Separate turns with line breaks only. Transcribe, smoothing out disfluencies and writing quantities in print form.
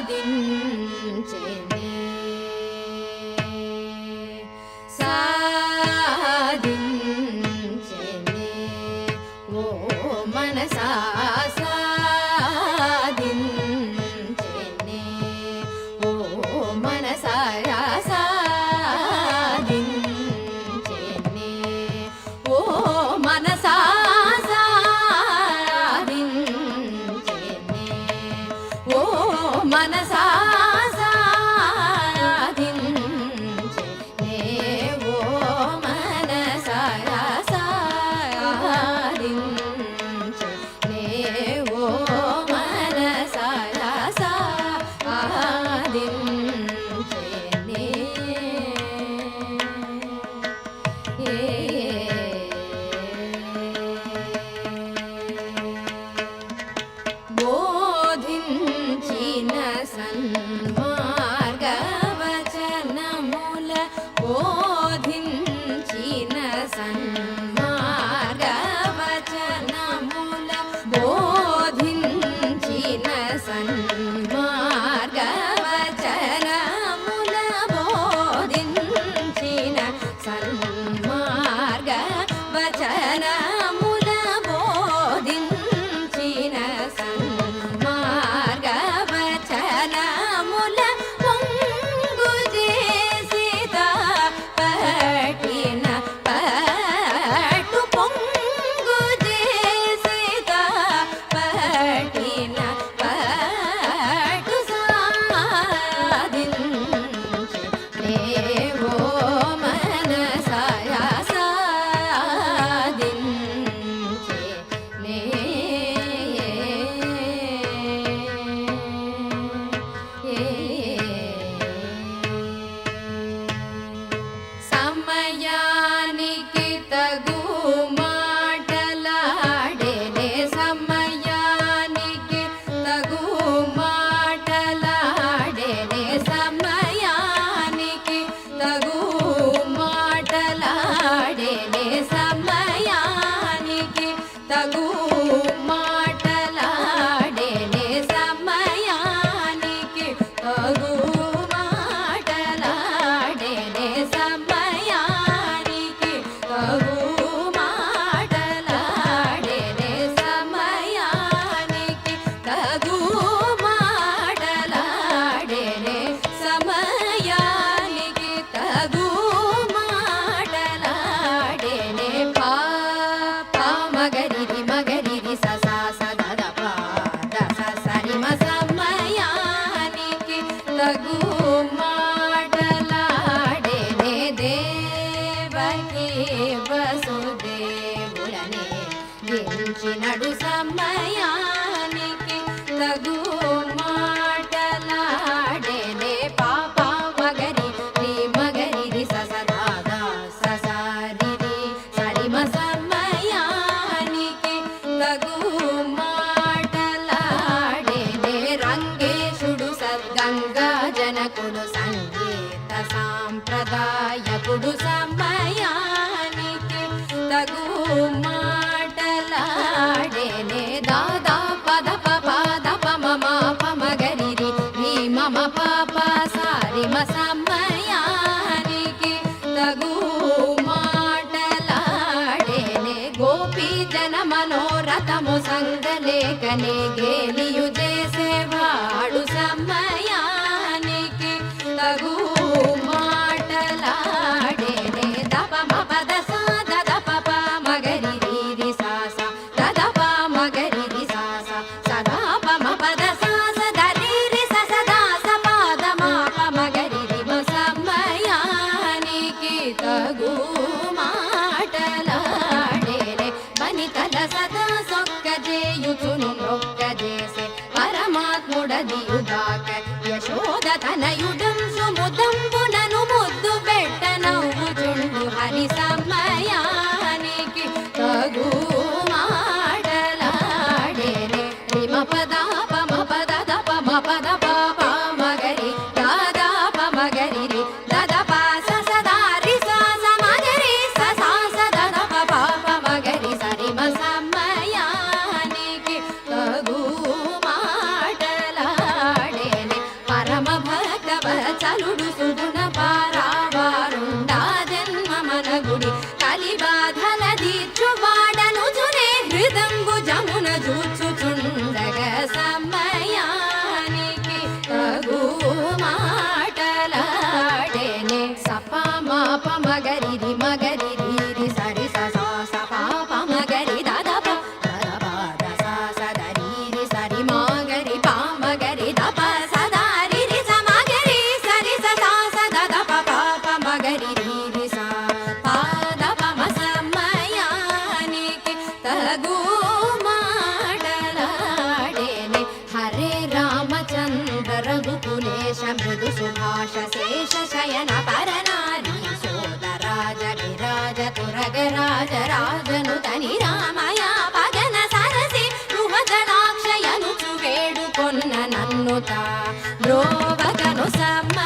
సాధించెనే సాధించెనే ఓ మనసా సాధించెనే ఓ మనసా సాధించెనే ఓ మనసా ఓ మనసా సాధించెనే ఓ మనసా సాధించెనే ఓ మనసా సాధించెనే బోధించిన సన్మార్గవచనముల బోధించిన సన్మార్గవచనముల బోధించిన సన్మార్గవచనముల బోధించిన సన్మార్గవచనముల బోధించిన సన్మార్గవచనముల పొంగు చేసిద పట్టిన పట్టు పొంగు చేసిద పట్టిన పట్టు సాధించెనే ఓ మనసా సాధించెనే సమయానికి తగు మాటలాడేనే సమయానికి తగు మాటలాడేనే సమయానికి తగు మాటలాడేనే సమయానికి తగు మాటలాడేనే సమయానికి తగు మాటలాడేనే సమయానికి తగు మాటలాడేనే సమయానికి తగు మాటలాడేనే సమయానికి తగు మాటలాడేనే పాప మగరిరి మగరిరి ససా సద పద సరి మ సమయానికి తగు మాటలాడేనే దేవకి వసుదేవులనే దించినడు సమయానికి తగు మాటలాడేనే పాప మగరి రి మగరి రి ససదాద ససారిరి సరి మ సమయానికి తగు మాటలాడేనే రంగేశుడు సద్గంగా జనకుడు సంగీత సాంప్రదాయకుడు సమయానికి తగు మాటలాడేనే దాదా పద పద పమ పమగరిరి నీ మమ పాప సారి మ సమయానికి తగు మాటలాడేనే గోపీ జన మనోరథము సంగలేకనే గేలియు చేసేవాడు సమయానికి తగు మాటలాడేనే దప పద సద దప మగరిరి రి సాస దదప మగరిరి సాస సదా పమ పద సాస దరి రి సస దాస పాద మాప మగరిరి మ సమయానికి తగు మాటలాడేనే వనితల సదా సొక్క చేయుచును మొక్క చేసే పరమాత్ముడదియుగాక యశోద తనయుడం సుముదంబునను ముద్దు పెట్ట నవ్వుచుండు హరి సమయానికి తగు మాటలాడేనే రిమ పద పమ పద దప మ పద పాప మగరి దాదా పమగరి రి దద పా సదా రి సా సమగరి ససా సద దప పాప మగరి సరి మ సమయానికి తగు మాటలాడేనే నయన పరనారీ సోదరాజ విరాజ తురగరాజ రాజను తని రామయ పదన సరసి గృహదళాక్షయను వేడుకొన్న నన్నుత బ్రోవగను సమ్మ